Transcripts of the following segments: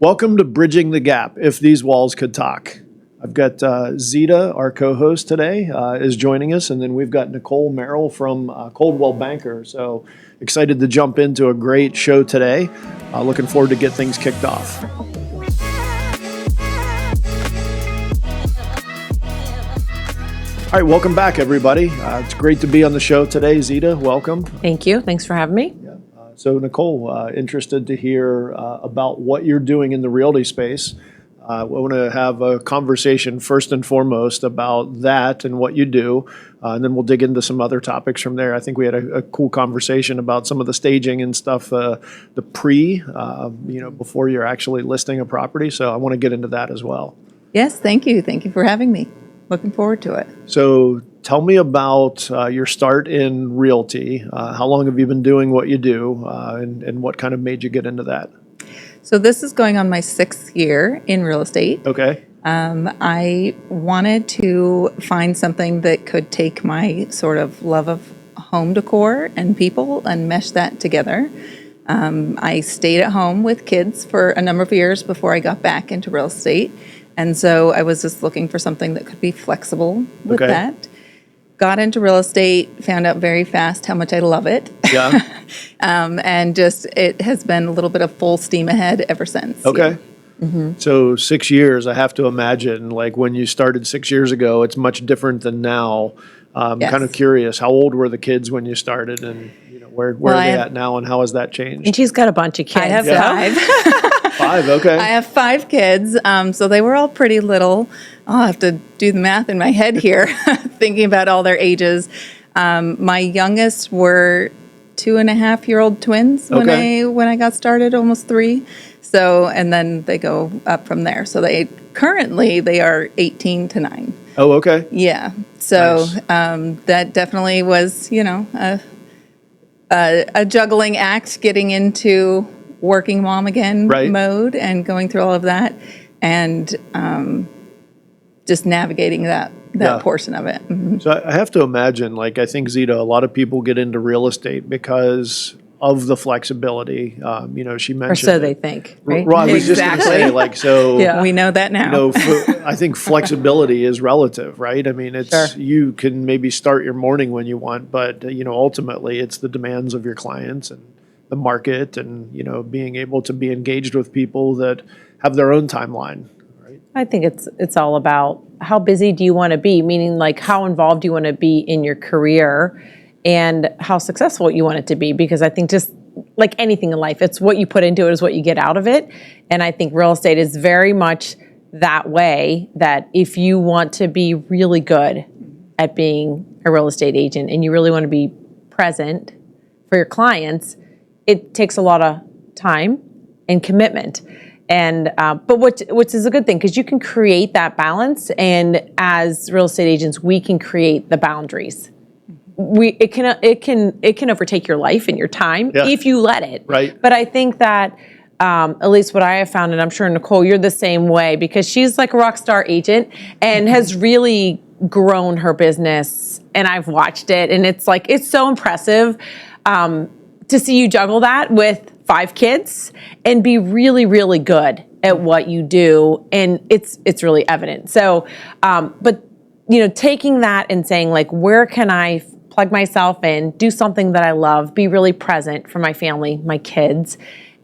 Welcome to Bridging the Gap, If These Walls Could Talk. I've got Zita, our co-host today, is joining us, and then we've got Nicole Merrill from Coldwell Banker. So excited to jump into a great show today. Looking forward to get things kicked off. All right, welcome back, everybody. It's great to be on the show today. Zita, welcome. Thank you. Thanks for having me. So Nicole, interested to hear about what you're doing in the realty space. I want to have a conversation first and foremost about that and what you do, and then we'll dig into some other topics from there. I think we had a cool conversation about some of the staging and stuff, the before you're actually listing a property. So I want to get into that as well. Yes, thank you. Thank you for having me. Looking forward to it. So tell me about your start in realty. How long have you been doing what you do, and what kind of made you get into that? So this is going on my 6th year in real estate. Okay. I wanted to find something that could take my sort of love of home decor and people and mesh that together. I stayed at home with kids for a number of years before I got back into real estate. And so I was just looking for something that could be flexible with that. Got into real estate, found out very fast how much I love it. Yeah. And just it has been a little bit of full steam ahead ever since. Okay. Yeah. Mm-hmm. So 6 years, I have to imagine, like when you started 6 years ago, it's much different than now. Yes. Kind of curious, how old were the kids when you started, and where are they at now, and how has that changed? And she's got a bunch of kids. I have 5. 5, okay. I have 5 kids, so they were all pretty little. I'll have to do the math in my head here, thinking about all their ages. My youngest were 2.5-year-old twins when I got started, almost 3. So, and then they go up from there. So they are 18 to 9. Oh, okay. Yeah. So Nice. That definitely was, a juggling act, getting into working mom again mode and going through all of that, and just navigating that portion of it. Mm-hmm. So I have to imagine, like, I think, Zita, a lot of people get into real estate because of the flexibility. She mentioned. Or so they think, right? Well, I was just going to say, like, so. Yeah, we know that now. I think flexibility is relative, right? I mean, it's Sure. You can maybe start your morning when you want, but ultimately, it's the demands of your clients and the market, and being able to be engaged with people that have their own timeline. Right? I think it's all about how busy do you want to be, meaning like how involved do you want to be in your career and how successful you want it to be, because I think just like anything in life, it's what you put into it is what you get out of it. And I think real estate is very much that way, that if you want to be really good at being a real estate agent and you really want to be present for your clients, it takes a lot of time and commitment. And but which is a good thing, because you can create that balance, and as real estate agents, we can create the boundaries. It can overtake your life and your time if you let it. Right. But I think that at least what I have found, and I'm sure Nicole, you're the same way, because she's like a rock star agent and has really grown her business, and I've watched it, and it's so impressive to see you juggle that with 5 kids and be really, really good at what you do. And it's really evident. So, but taking that and saying, like, where can I plug myself in, do something that I love, be really present for my family, my kids,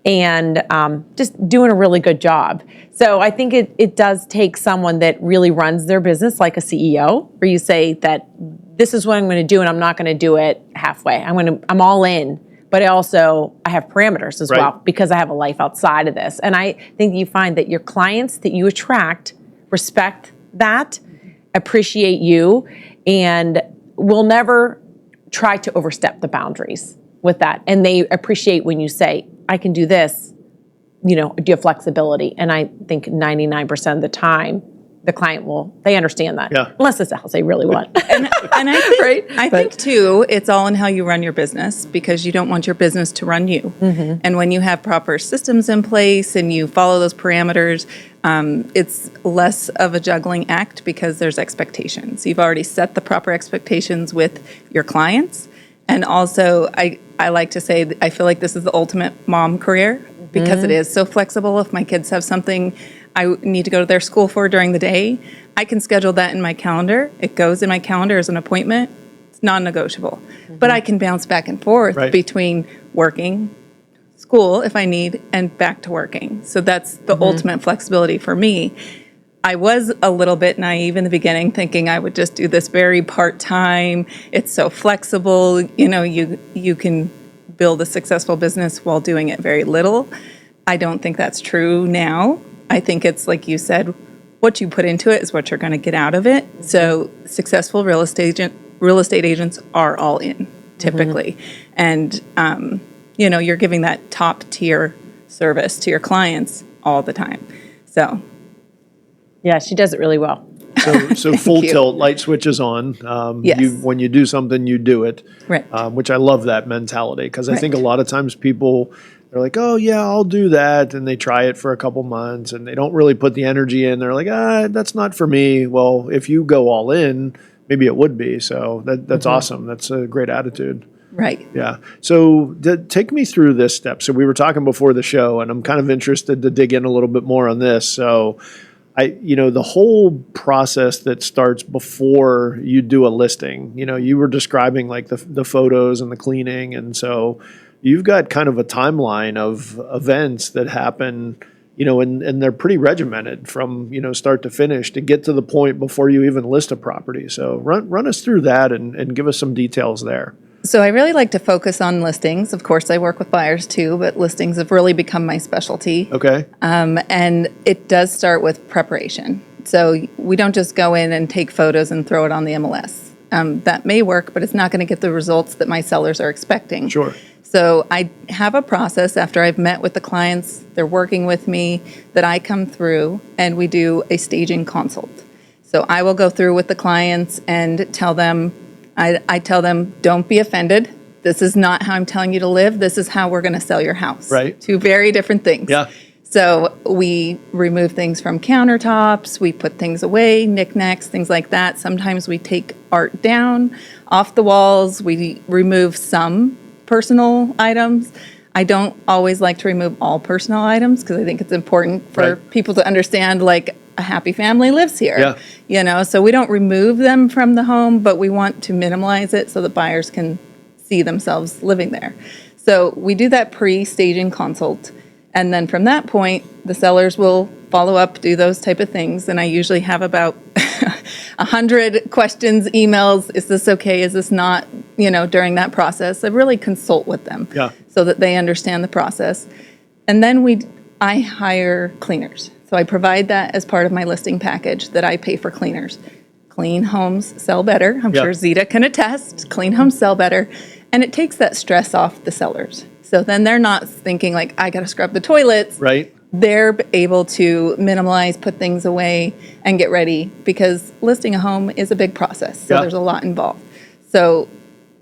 and just doing a really good job. So I think it does take someone that really runs their business like a CEO, where you say that this is what I'm going to do, and I'm not going to do it halfway. I'm all in. But I have parameters as well, because I have a life outside of this. And I think you find that your clients that you attract respect that, appreciate you, and will never try to overstep the boundaries with that. And they appreciate when you say, I can do this, do you have flexibility? And I think 99% of the time, the client they understand that. Yeah. Unless it's the house they really want. And I think, I think too, it's all in how you run your business, because you don't want your business to run you. Mm-hmm. And when you have proper systems in place and you follow those parameters, it's less of a juggling act, because there's expectations. You've already set the proper expectations with your clients, And also, I like to say that I feel like this is the ultimate mom career because it is so flexible. If my kids have something I need to go to their school for during the day, I can schedule that in my calendar. It goes in my calendar as an appointment. It's non-negotiable. But I can bounce back and forth between working, school if I need, and back to working. So that's the ultimate flexibility for me. I was a little bit naive in the beginning, thinking I would just do this very part-time. It's so flexible. You know, you can build a successful business while doing it very little. I don't think that's true now. I think it's like you said, what you put into it is what you're going to get out of it. So successful real estate agents are all in typically, and you know, you're giving that top tier service to your clients all the time. So. Yeah, she does it really well. So full tilt, light switches on. Yes. When you do something, you do it. Right. Which I love that mentality, because I think a lot of times people, they're like, oh yeah, I'll do that. And they try it for a couple months and they don't really put the energy in. They're like, that's not for me. Well, if you go all in, maybe it would be. So that's awesome. That's a great attitude. Right. Yeah. So take me through this step. So we were talking before the show, and I'm kind of interested to dig in a little bit more on this. So the whole process that starts before you do a listing, you were describing like the photos and the cleaning. And so you've got kind of a timeline of events that happen, and they're pretty regimented from, start to finish to get to the point before you even list a property. So run us through that and give us some details there. So I really like to focus on listings. Of course, I work with buyers too, but listings have really become my specialty. Okay. And it does start with preparation. So we don't just go in and take photos and throw it on the MLS. That may work, but it's not going to get the results that my sellers are expecting. Sure. So I have a process after I've met with the clients, they're working with me, that I come through and we do a staging consult. So I will go through with the clients and tell them, I tell them, don't be offended. This is not how I'm telling you to live. This is how we're going to sell your house. Right. Two very different things. Yeah. So we remove things from countertops. We put things away, knickknacks, things like that. Sometimes we take art down off the walls. We remove some personal items. I don't always like to remove all personal items because I think it's important for people to understand, like, a happy family lives here. Yeah. So we don't remove them from the home, but we want to minimize it so that buyers can see themselves living there. So we do that pre-staging consult. And then from that point, the sellers will follow up, do those type of things. And I usually have about 100 questions, emails. Is this okay? Is this not? During that process, I really consult with them so that they understand the process. And then I hire cleaners. So I provide that as part of my listing package, that I pay for cleaners. Clean homes sell better. I'm sure Zita can attest. Clean homes sell better. And it takes that stress off the sellers. So then they're not thinking like, I got to scrub the toilets. Right. They're able to minimize, put things away, and get ready, because listing a home is a big process. So there's a lot involved. So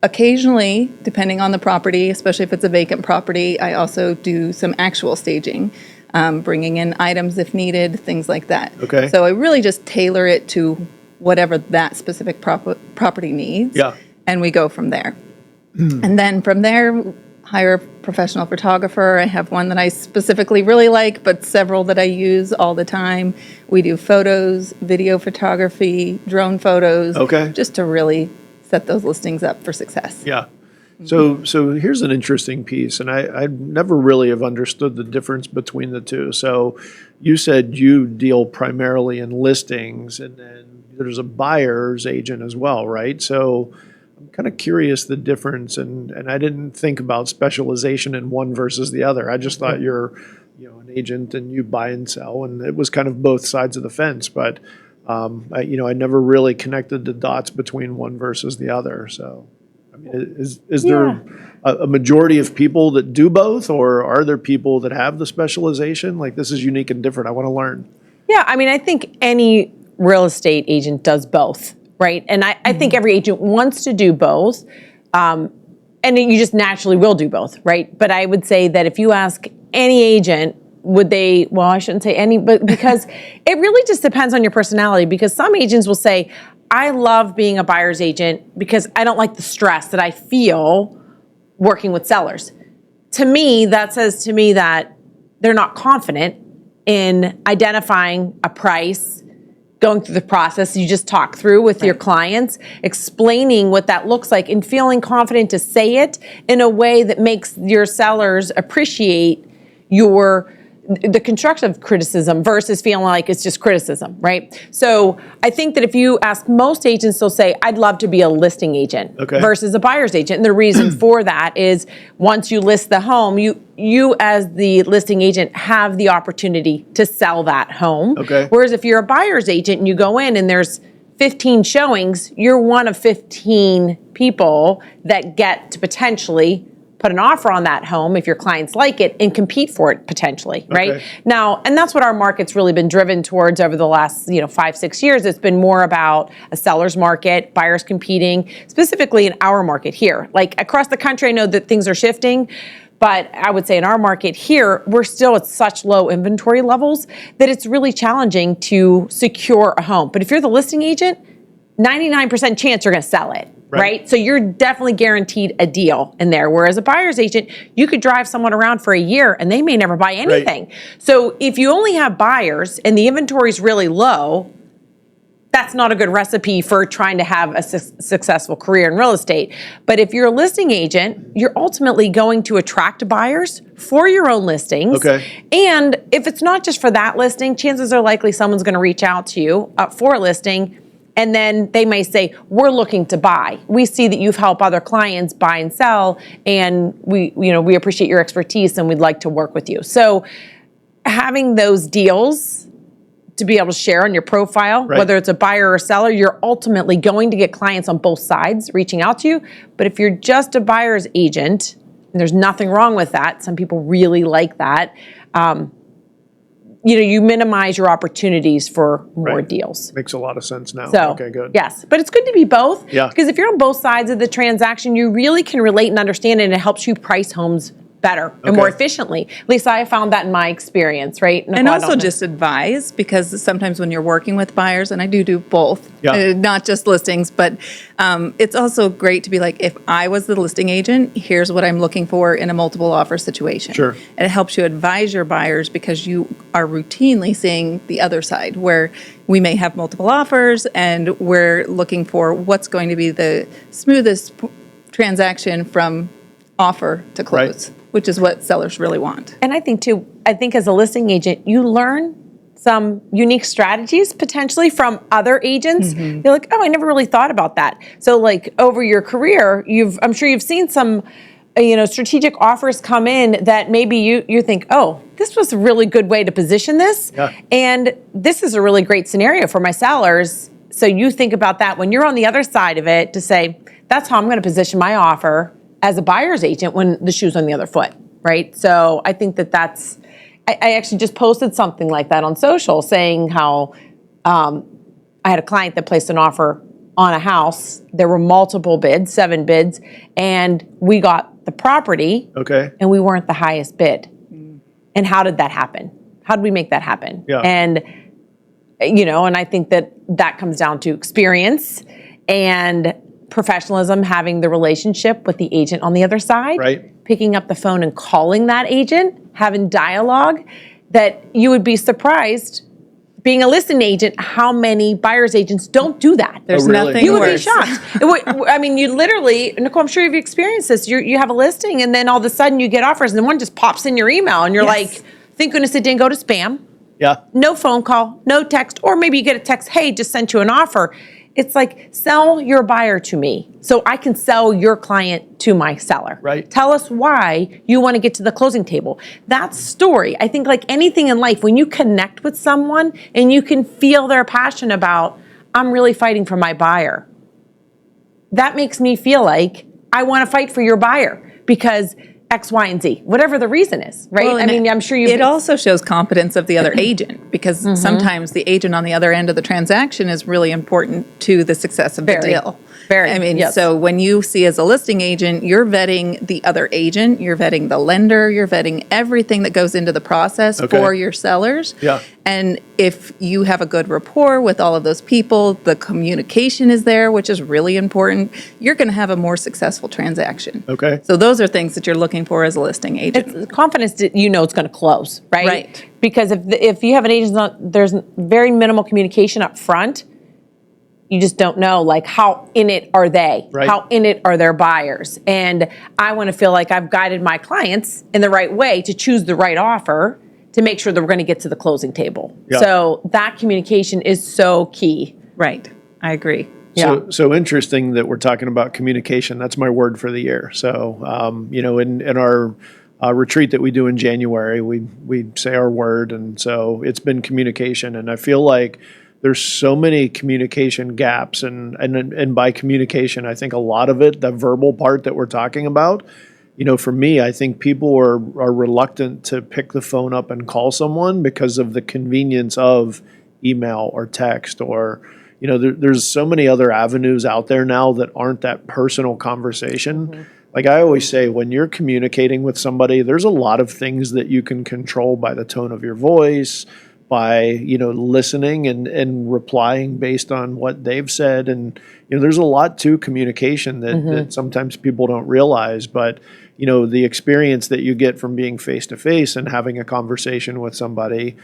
occasionally, depending on the property, especially if it's a vacant property, I also do some actual staging. Bringing in items if needed, things like that. Okay. So I really just tailor it to whatever that specific property needs. Yeah. And we go from there. And then from there, hire a professional photographer. I have one that I specifically really like, but several that I use all the time. We do photos, video photography, drone photos. Okay. Just to really set those listings up for success. Yeah. So here's an interesting piece, and I never really have understood the difference between the two. So you said you deal primarily in listings, and then there's a buyer's agent as well, right? So I'm kind of curious the difference, and I didn't think about specialization in one versus the other. I just thought you're an agent and you buy and sell, and it was kind of both sides of the fence. But I never really connected the dots between one versus the other. So. I mean, is there a majority of people that do both, or are there people that have the specialization? Like, this is unique and different. I want to learn. Yeah, I mean, I think any real estate agent does both, right? And I think every agent wants to do both, and you just naturally will do both, right? But I would say that if you ask any agent, would they, well, I shouldn't say any, but because it really just depends on your personality, because some agents will say, I love being a buyer's agent because I don't like the stress that I feel working with sellers. To me, that says to me that they're not confident in identifying a price, going through the process you just talked through with your clients, explaining what that looks like and feeling confident to say it in a way that makes your sellers appreciate the constructive criticism versus feeling like it's just criticism, right? So I think that if you ask most agents, they'll say, I'd love to be a listing agent versus a buyer's agent. And the reason for that is once you list the home, you as the listing agent have the opportunity to sell that home. Whereas if you're a buyer's agent and you go in and there's 15 showings, you're one of 15 people that get to potentially put an offer on that home if your clients like it and compete for it potentially, right? Now, and that's what our market's really been driven towards over the last 5-6 years. It's been more about a seller's market, buyers competing, specifically in our market here. Like across the country, I know that things are shifting, but I would say in our market here, we're still at such low inventory levels that it's really challenging to secure a home. But if you're the listing agent, 99% chance you're going to sell it. Right? So you're definitely guaranteed a deal in there. Whereas a buyer's agent, you could drive someone around for a year and they may never buy anything. So if you only have buyers and the inventory is really low, that's not a good recipe for trying to have a successful career in real estate. But if you're a listing agent, you're ultimately going to attract buyers for your own listings. And if it's not just for that listing, chances are likely someone's going to reach out to you for a listing. And then they may say, we're looking to buy. We see that you've helped other clients buy and sell, and we appreciate your expertise and we'd like to work with you. So having those deals to be able to share on your profile, whether it's a buyer or a seller, you're ultimately going to get clients on both sides reaching out to you. But if you're just a buyer's agent, and there's nothing wrong with that, some people really like that, you minimize your opportunities for more deals. Makes a lot of sense now. So, okay, good. Yes, but it's good to be both. Because if you're on both sides of the transaction, you really can relate and understand it, and it helps you price homes better and more efficiently. At least I found that in my experience, right? Nicole, and also just advise, because sometimes when you're working with buyers, and I do both, not just listings, but it's also great to be like, if I was the listing agent, here's what I'm looking for in a multiple offer situation. And it helps you advise your buyers because you are routinely seeing the other side where we may have multiple offers and we're looking for what's going to be the smoothest transaction from offer to close, which is what sellers really want. And I think as a listing agent, you learn some unique strategies potentially from other agents. You're like, oh, I never really thought about that. So like over your career, I'm sure you've seen some strategic offers come in that maybe you think, oh, this was a really good way to position this. And this is a really great scenario for my sellers. So you think about that when you're on the other side of it to say, that's how I'm going to position my offer as a buyer's agent when the shoe's on the other foot, right? So I think that's, I actually just posted something like that on social saying how I had a client that placed an offer on a house. There were multiple bids, 7 bids, and we got the property and we weren't the highest bid. And how did that happen? How did we make that happen? And, and I think that comes down to experience and professionalism, having the relationship with the agent on the other side, picking up the phone and calling that agent, having dialogue, that you would be surprised, being a listing agent, how many buyer's agents don't do that. There's nothing You would worse. be shocked. I mean, you literally, Nicole, I'm sure you've experienced this. You have a listing and then all of a sudden you get offers and then one just pops in your email and you're like, thank goodness it didn't go to spam. No phone call, no text, or maybe you get a text, hey, just sent you an offer. It's like, sell your buyer to me so I can sell your client to my seller. Tell us why you want to get to the closing table. That story, I think like anything in life, when you connect with someone and you can feel their passion about, I'm really fighting for my buyer. That makes me feel like I want to fight for your buyer because X, Y, and Z, whatever the reason is, right? Well, I mean, I'm sure it also shows competence of the other agent because sometimes the agent on the other end of the transaction is really important to the success of the deal. Very, I mean, yes. so when you see as a listing agent, you're vetting the other agent, you're vetting the lender, you're vetting everything that goes into the process for your sellers. Yeah. And if you have a good rapport with all of those people, the communication is there, which is really important, you're going to have a more successful transaction. Okay. So those are things that you're looking for as a listing agent. It's confidence that you know it's going to close, right? Right. Because if you have an agent, there's very minimal communication up front. You just don't know, like, how in it are they? Right. How in it are their buyers? And I want to feel like I've guided my clients in the right way to choose the right offer to make sure that we're going to get to the closing table. Yeah. So that communication is so key. Right. I agree. So interesting that we're talking about communication. That's my word for the year. So, in our retreat that we do in January, we say our word. And so it's been communication. And I feel like there's so many communication gaps. And by communication, I think a lot of it, the verbal part that we're talking about, for me, I think people are reluctant to pick the phone up and call someone because of the convenience of email or text or, there's so many other avenues out there now that aren't that personal conversation. Mm-hmm. Like I always say, when you're communicating with somebody, there's a lot of things that you can control by the tone of your voice, by, listening and replying based on what they've said. And, there's a lot to communication that sometimes people don't realize. But, the experience that you get from being face-to-face and having a conversation with somebody,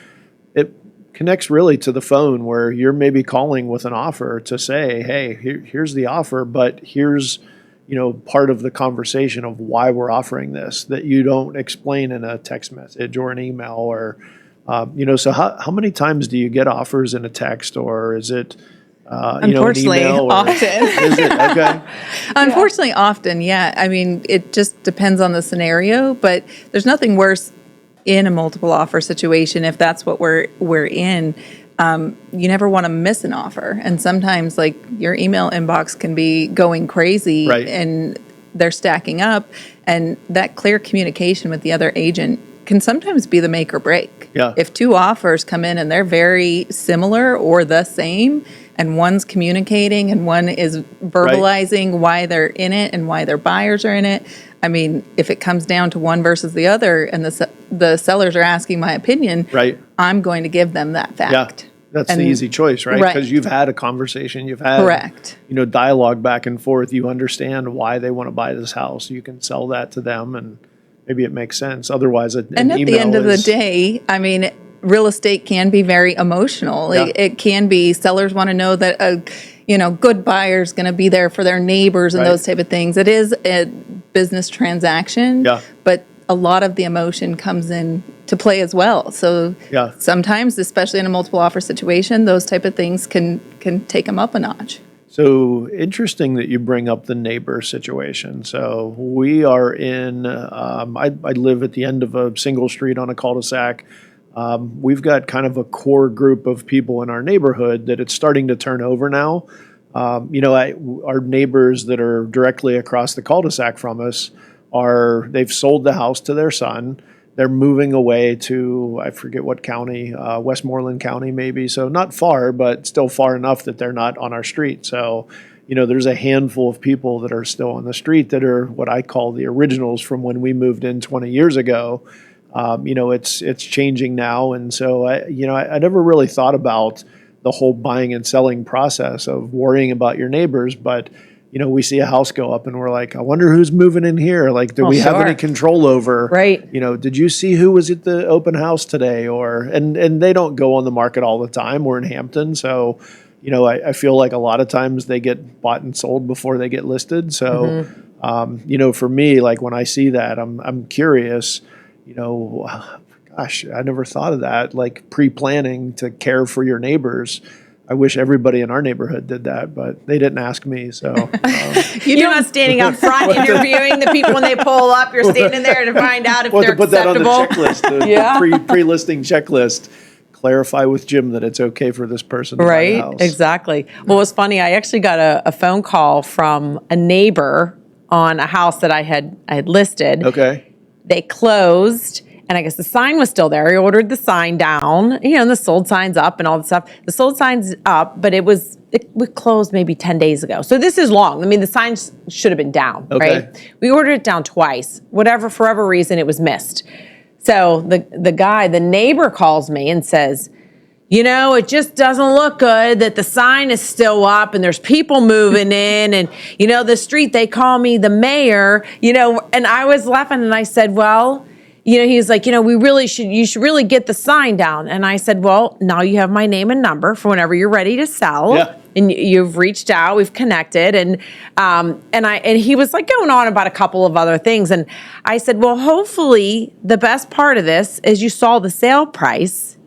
it connects really to the phone where you're maybe calling with an offer to say, hey, here's the offer, but here's, part of the conversation of why we're offering this that you don't explain in a text message or an email or, so how many times do you get offers in a text or is it, Unfortunately, an email? often. Is it? Okay. Unfortunately, often, yeah. I mean, it just depends on the scenario, but there's nothing worse in a multiple offer situation if that's what we're in. You never want to miss an offer, and sometimes like your email inbox can be going crazy, Right. and they're stacking up, and that clear communication with the other agent can sometimes be the make or break. Yeah. If two offers come in and they're very similar or the same, and one's communicating and one is verbalizing why they're in it and why their buyers are in it. I mean, if it comes down to one versus the other and the sellers are asking my opinion, I'm going to give them that fact. Yeah, that's the easy choice, right? Because you've had a conversation, you've had dialogue back and forth. You understand why they want to buy this house. You can sell that to them and maybe it makes sense. Otherwise, an and at email the end of the day, I mean, real estate can be very emotional. Yeah. It can be sellers want to know that a good buyer is going to be there for their neighbors and those type of things. It is a business transaction, but a lot of the emotion comes in to play as well. So sometimes, especially in a multiple offer situation, those type of things can take them up a notch. So interesting that you bring up the neighbor situation. So we are in, I live at the end of a single street on a cul-de-sac. We've got kind of a core group of people in our neighborhood that it's starting to turn over now. Our neighbors that are directly across the cul-de-sac from us they've sold the house to their son. They're moving away to, I forget what county, Westmoreland County maybe. So not far, but still far enough that they're not on our street. So, there's a handful of people that are still on the street that are what I call the originals from when we moved in 20 years ago. It's changing now. And so, I never really thought about the whole buying and selling process of worrying about your neighbors. But, we see a house go up and we're like, I wonder who's moving in here. Like, do we have any control over, right? Did you see who was at the open house today? And they don't go on the market all the time. We're in Hampton. So, I feel like a lot of times they get bought and sold before they get listed. So, for me, like when I see that, I'm curious, gosh, I never thought of that, like pre-planning to care for your neighbors. I wish everybody in our neighborhood did that, but they didn't ask me. So you're not standing up front interviewing the people when they pull up. You're standing there to find out if they're to put acceptable. That on the checklist, the pre-listing checklist. Clarify with Jim that it's okay for this person to buy the house. Exactly. Well, it was funny. I actually got a phone call from a neighbor on a house that I had listed. Okay. They closed. And I guess the sign was still there. He ordered the sign down, and the sold sign's up and all the stuff. The sold sign's up, but it was closed maybe 10 days ago. So this is long. I mean, the sign should have been down, right? We ordered it down twice. For whatever reason, it was missed. So the neighbor calls me and says, it just doesn't look good that the sign is still up and there's people moving in and, the street, they call me the mayor, and I was laughing and I said, well, he's like, you should really get the sign down. And I said, well, now you have my name and number for whenever you're ready to sell. Yeah. And you've reached out, we've connected. And he was like going on about a couple of other things. And I said, well, hopefully the best part of this is you saw the sale price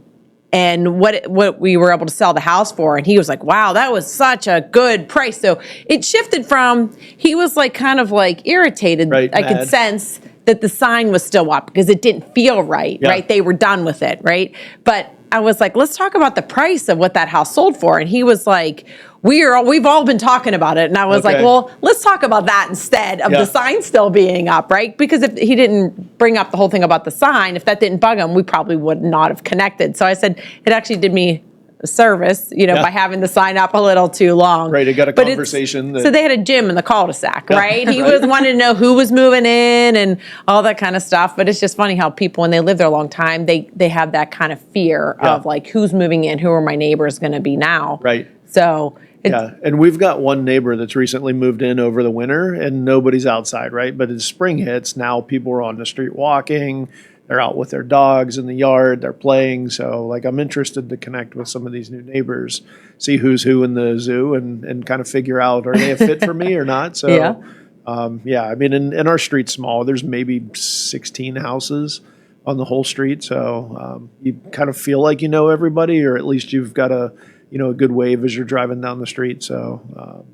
and what we were able to sell the house for. And he was like, wow, that was such a good price. So it shifted from, he was like kind of like irritated. Right, I could sense that the sign was still up because it didn't feel right, right? They were done with it, right? But I was like, let's talk about the price of what that house sold for. And he was like, we've all been talking about it. And I was like, well, let's talk about that instead of the sign still being up, right? Because if he didn't bring up the whole thing about the sign, if that didn't bug him, we probably would not have connected. So I said, it actually did me a service, by having the sign up a little too long. Right, it got a conversation. So they had a gym in the cul-de-sac, right? He was wanting to know who was moving in and all that kind of stuff. But it's just funny how people, when they live there a long time, they have that kind of fear of like, who's moving in? Who are my neighbors going to be now? Right. So and we've got one neighbor that's recently moved in over the winter and nobody's outside, right? But as spring hits, now people are on the street walking. They're out with their dogs in the yard. They're playing. So, like, I'm interested to connect with some of these new neighbors, see who's who in the zoo, and kind of figure out, are they a fit for me or not? So, I mean, in our street's small. There's maybe 16 houses on the whole street. So you kind of feel like you know everybody, or at least you've got a good wave as you're driving down the street. So,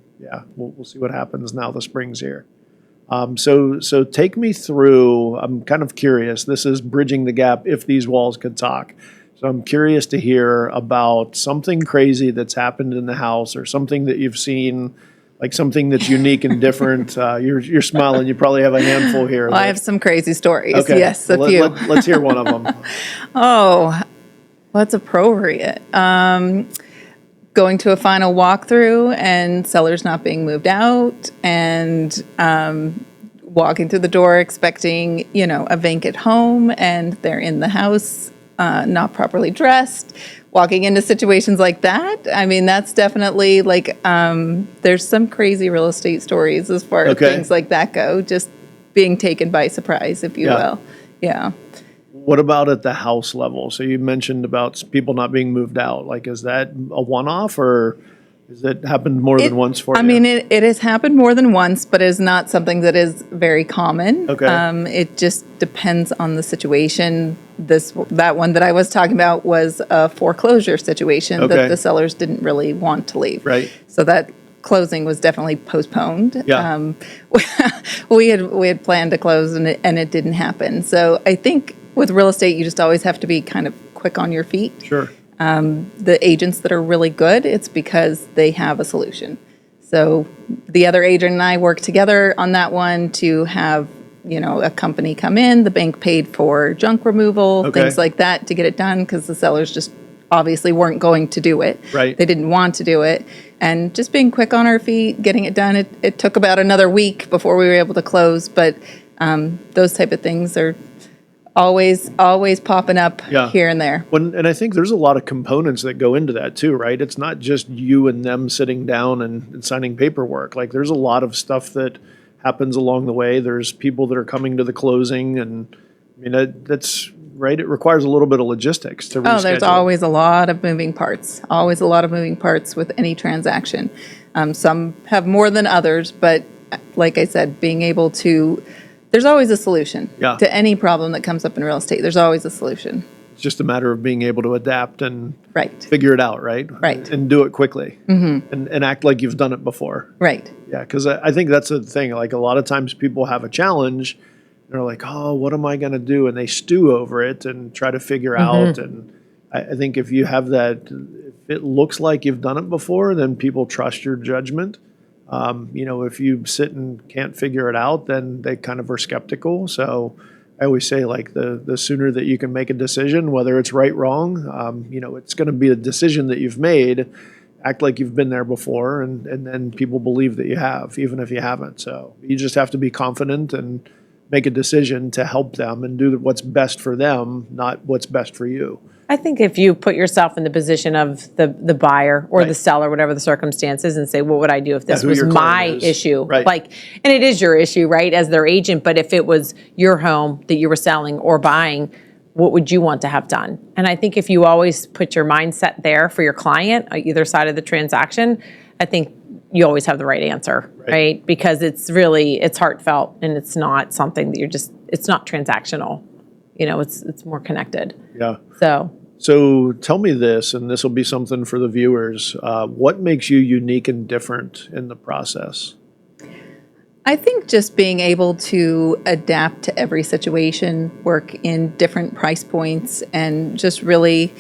we'll see what happens now the spring's here. So take me through, I'm kind of curious, this is bridging the gap if these walls could talk. So I'm curious to hear about something crazy that's happened in the house or something that you've seen, like something that's unique and different. You're smiling, you probably have a handful here. Well, I have some crazy stories, okay. Yes, a few. Let's hear one of them. Oh, what's appropriate? Going to a final walkthrough and sellers not being moved out and walking through the door expecting, a vacant home and they're in the house, not properly dressed, walking into situations like that. I mean, that's definitely like, there's some crazy real estate stories as far as things like that go, just being taken by surprise, if you will. Yeah. What about at the house level? So you mentioned about people not being moved out. Like, is that a one-off or has it happened more than once for you? I mean, it has happened more than once, but is not something that is very common. Okay. It just depends on the situation. That one that I was talking about was a foreclosure situation that the sellers didn't really want to leave. Right. So that closing was definitely postponed. Yeah. We had planned to close and it didn't happen. So I think with real estate, you just always have to be kind of quick on your feet. Sure. The agents that are really good, it's because they have a solution. So the other agent and I worked together on that one to have, a company come in. The bank paid for junk removal, things like that to get it done because the sellers just obviously weren't going to do it. Right. They didn't want to do it. And just being quick on our feet, getting it done. It took about another week before we were able to close, but those type of things are always popping up here and there. And I think there's a lot of components that go into that too, right? It's not just you and them sitting down and signing paperwork. Like, there's a lot of stuff that happens along the way. There's people that are coming to the closing, and I mean, that's right. It requires a little bit of logistics to reschedule. There's always a lot of moving parts. Always a lot of moving parts with any transaction. Some have more than others, but like I said, being able to, there's always a solution to any problem that comes up in real estate. There's always a solution. It's just a matter of being able to adapt and Right. figure it out, right? Right. And do it quickly. Mm-hmm. And act like you've done it before. Right. Yeah, because I think that's the thing. Like, a lot of times people have a challenge. They're like, oh, what am I going to do? And they stew over it and try to figure out. And I think if you have that, if it looks like you've done it before, then people trust your judgment. If you sit and can't figure it out, then they kind of are skeptical. So I always say, like, the sooner that you can make a decision, whether it's right, wrong, it's going to be a decision that you've made. Act like you've been there before, and then people believe that you have, even if you haven't. So you just have to be confident and make a decision to help them and do what's best for them, not what's best for you. I think if you put yourself in the position of the buyer or the Right. seller, whatever the circumstances, and say, what would I do if this who was your my client is. issue? Right. Like, and it is your issue, right, as their agent, but if it was your home that you were selling or buying, what would you want to have done? And I think if you always put your mindset there for your client, on either side of the transaction, I think you always have the right answer, right? Because it's heartfelt, and it's not something that it's not transactional. It's more connected. Yeah. So tell me this, and this will be something for the viewers. What makes you unique and different in the process? I think just being able to adapt to every situation, work in different price points, and just really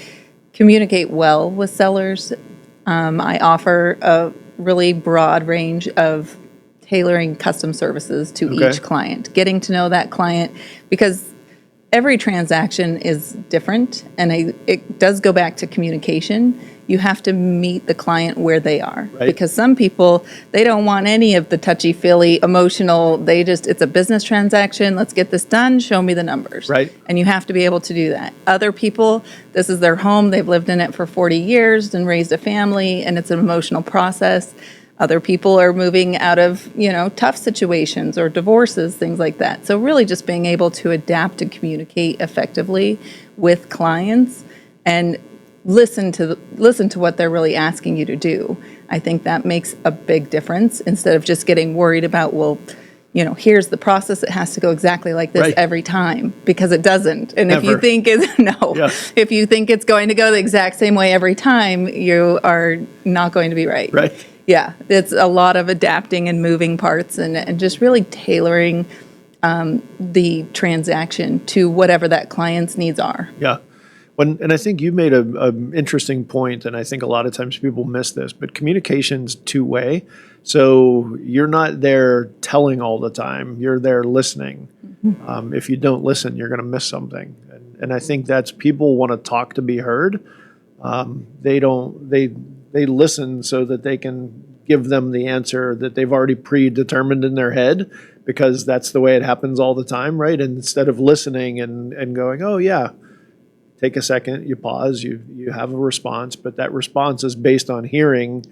communicate well with sellers. I offer a really broad range of tailoring custom services to each client, getting to know that client, because every transaction is different, and it does go back to communication. You have to meet the client where they are, because some people, they don't want any of the touchy-feely, emotional, it's a business transaction, let's get this done, show me the numbers. Right. And you have to be able to do that. Other people, this is their home, they've lived in it for 40 years and raised a family, and it's an emotional process. Other people are moving out of, tough situations or divorces, things like that. So really just being able to adapt and communicate effectively with clients and listen to what they're really asking you to do. I think that makes a big difference, instead of just getting worried about, here's the process. It has to go exactly like this every time, because it doesn't. And Never. if you think if you think it's going to go the exact same way every time, you are not going to be right. Right. Yeah, it's a lot of adapting and moving parts, and just really tailoring the transaction to whatever that client's needs are. Yeah. And I think you made an interesting point, and I think a lot of times people miss this, but communication's two-way. So you're not there telling all the time. You're there listening. Mm-hmm. If you don't listen, you're going to miss something. And I think that's, people want to talk to be heard. They listen so that they can give them the answer that they've already predetermined in their head, because that's the way it happens all the time, right? And instead of listening and going, oh yeah, take a second, you pause, you have a response, but that response is based on hearing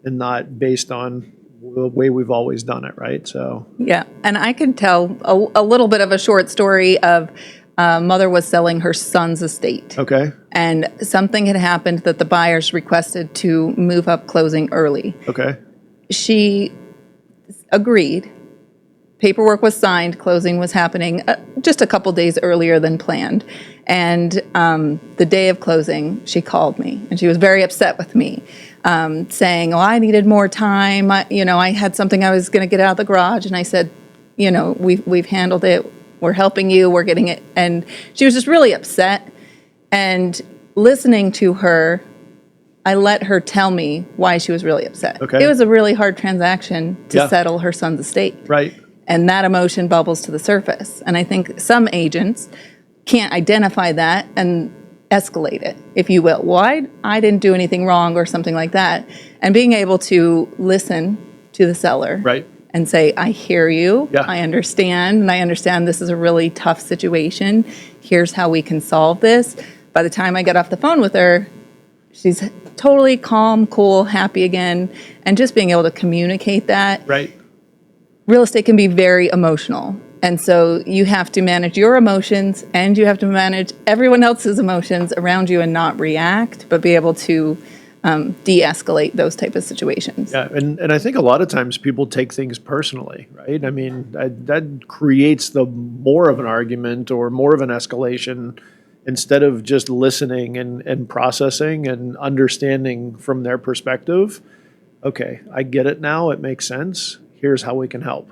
and not based on the way we've always done it, right? So yeah, and I can tell a little bit of a short story of a mother was selling her son's estate. Okay. And something had happened that the buyers requested to move up closing early. Okay. She agreed. Paperwork was signed. Closing was happening just a couple days earlier than planned. And the day of closing, she called me, and she was very upset with me, saying, "Oh, I needed more time. I had something I was going to get out of the garage." And I said, we've handled it. We're helping you. We're getting it. And she was just really upset. And listening to her, I let her tell me why she was really upset. Okay. It was a really hard transaction to settle her son's estate. Right. And that emotion bubbles to the surface. And I think some agents can't identify that and escalate it, if you will. Well, I didn't do anything wrong or something like that. And being able to listen to the seller. Right. And say, I hear you, Yeah. I understand, and I understand this is a really tough situation. Here's how we can solve this. By the time I get off the phone with her, she's totally calm, cool, happy again. And just being able to communicate that. Right. Real estate can be very emotional. And so you have to manage your emotions, and you have to manage everyone else's emotions around you and not react, but be able to de-escalate those type of situations. Yeah, and I think a lot of times people take things personally, right? I mean, that creates the more of an argument or more of an escalation, instead of just listening and processing and understanding from their perspective. Okay, I get it now. It makes sense. Here's how we can help.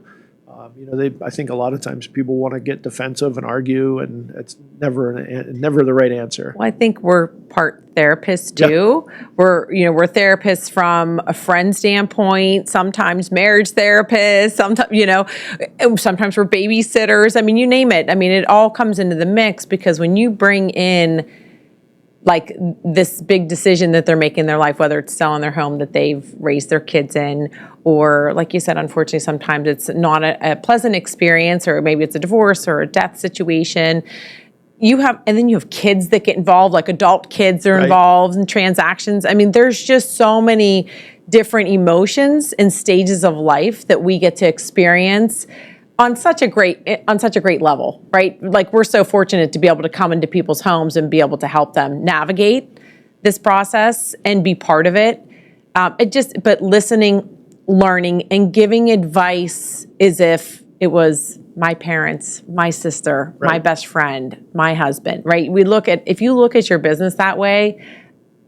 I think a lot of times people want to get defensive and argue, and it's never the right answer. Well, I think we're part therapists too. Yeah. We're therapists from a friend standpoint, sometimes marriage therapists, sometimes we're babysitters. I mean, you name it. I mean, it all comes into the mix because when you bring in like this big decision that they're making in their life, whether it's selling their home that they've raised their kids in, or like you said, unfortunately, sometimes it's not a pleasant experience, or maybe it's a divorce or a death situation. And then you have kids that get involved, like adult kids are involved in transactions. I mean, there's just so many different emotions and stages of life that we get to experience on such a great level, right? Like we're so fortunate to be able to come into people's homes and be able to help them navigate this process and be part of it. But listening, learning, and giving advice as if it was my parents, my sister, my best friend, my husband, right? If you look at your business that way,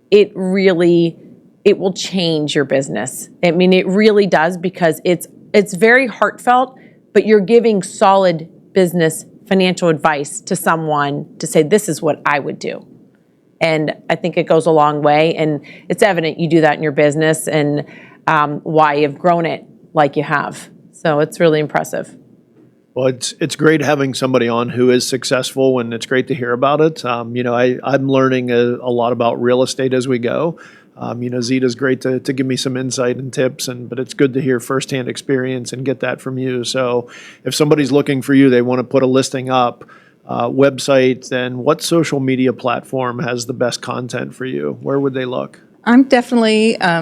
it will change your business. I mean, it really does, because it's very heartfelt, but you're giving solid business financial advice to someone to say, this is what I would do. And I think it goes a long way, and it's evident you do that in your business and why you've grown it like you have. So it's really impressive. Well, it's great having somebody on who is successful, and it's great to hear about it. I'm learning a lot about real estate as we go. Zita's great to give me some insight and tips, but it's good to hear firsthand experience and get that from you. So if somebody's looking for you, they want to put a listing up, website, then what social media platform has the best content for you? Where would they look? I'm definitely I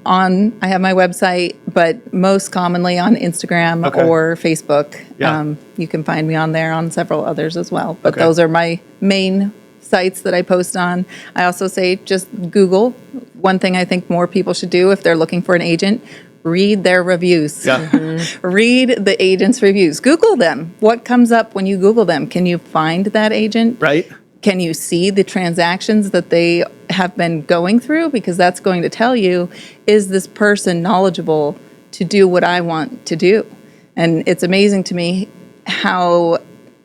have my website, but most commonly on Instagram or Facebook. Yeah. You can find me on there, on several others as well. But those are my main sites that I post on. I also say just Google. One thing I think more people should do if they're looking for an agent, read their reviews. Yeah. Mm-hmm. Read the agent's reviews. Google them. What comes up when you Google them? Can you find that agent? Right. Can you see the transactions that they have been going through? Because that's going to tell you, is this person knowledgeable to do what I want to do? And it's amazing to me how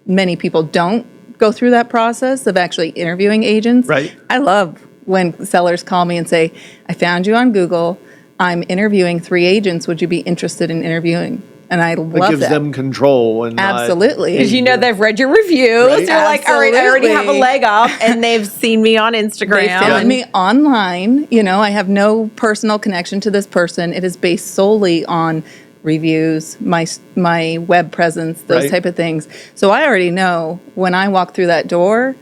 many people don't go through that process of actually interviewing agents. Right. I love when sellers call me and say, I found you on Google. I'm interviewing 3 agents. Would you be interested in interviewing? And I love that. It gives them control. And absolutely. Because they've read your reviews. Right? They're like, all right, I already have a leg up, and they've seen me on Instagram. They found me online. I have no personal connection to this person. It is based solely on reviews, my web presence, those type of things. So I already know when I walk through that door,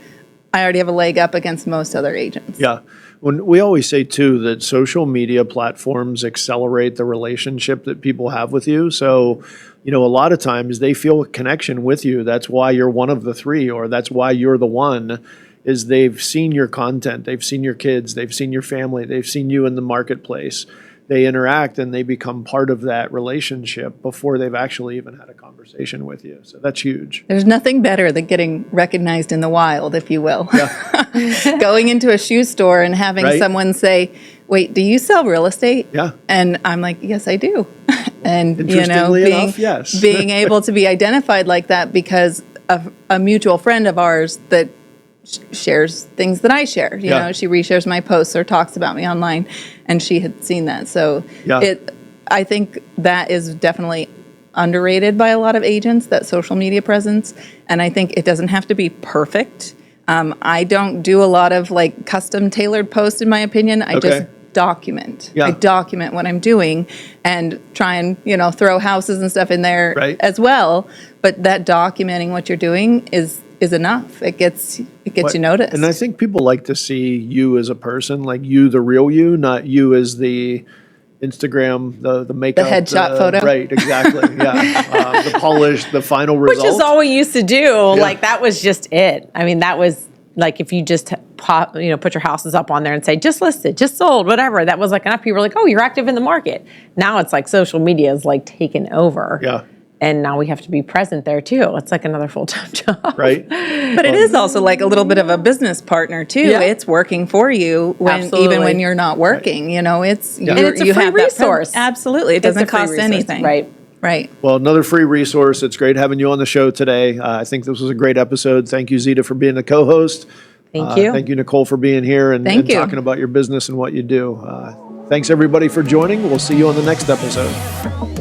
I already have a leg up against most other agents. Yeah. When we always say, too, that social media platforms accelerate the relationship that people have with you. So, a lot of times they feel a connection with you. That's why you're one of the 3, or that's why you're the one, is they've seen your content. They've seen your kids. They've seen your family. They've seen you in the marketplace. They interact and they become part of that relationship before they've actually even had a conversation with you. So that's huge. There's nothing better than getting recognized in the wild, if you will. Yeah. Going into a shoe store and having someone say, wait, do you sell real estate? Yeah. And I'm like, yes, I do. And, Interestingly enough, yes. being able to be identified like that because of a mutual friend of ours that shares things that I share. You know, she reshares my posts or talks about me online, and she had seen that. So I think that is definitely underrated by a lot of agents, that social media presence. And I think it doesn't have to be perfect. I don't do a lot of custom tailored posts, in my opinion. I just document. I document what I'm doing and try and, throw houses and stuff in there as well. But that documenting what you're doing is enough. It gets you noticed. And I think people like to see you as a person, like you, the real you, not you as the Instagram, the makeup. The headshot photo. Right, exactly. Yeah. The polished, the final result. Which is all we used to do. Yeah. That was just it. I mean, that was if you just put your houses up on there and say, just listed, just sold, whatever. That was enough. People were like, oh, you're active in the market. Now it's social media is taken over. Yeah. And now we have to be present there too. It's like another full-time job. Right. But it is also like a little bit of a business partner too. Yeah. It's working for you when even when you're not working. Right. You know, it's and it's a free resource. Absolutely. It doesn't cost anything. Right. Right. Well, another free resource. It's great having you on the show today. I think this was a great episode. Thank you, Zita, for being the co-host. Thank you. Thank you, Nicole, for being here and Thank you. talking about your business and what you do. Thanks, everybody, for joining. We'll see you on the next episode.